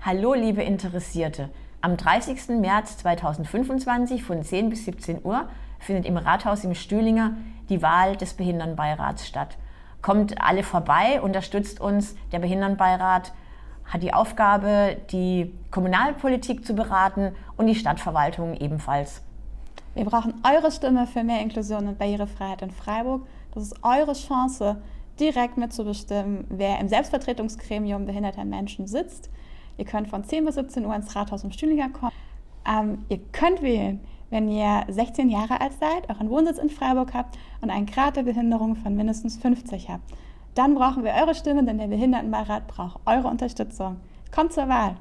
Hallo liebe Interessierte, am 30. März 2025 von 10 bis 17 Uhr findet im Rathaus im Stühlinger die Wahl des Behindertenbeirats statt. Kommt alle vorbei, unterstützt uns. Der Behindertenbeirat hat die Aufgabe, die Kommunalpolitik zu beraten und die Stadtverwaltung ebenfalls. Wir brauchen eure Stimme für mehr Inklusion und Barrierefreiheit in Freiburg. Das ist eure Chance, direkt mitzubestimmen, wer im Selbstvertretungsgremium behinderter Menschen sitzt. Ihr könnt von 10 bis 17 Uhr ins Rathaus im Stühlinger kommen. Ihr könnt wählen, wenn ihr 16 Jahre alt seid, auch einen Wohnsitz in Freiburg habt und einen Grad der Behinderung von mindestens 50 habt. Dann brauchen wir eure Stimme, denn der Behindertenbeirat braucht eure Unterstützung. Kommt zur Wahl!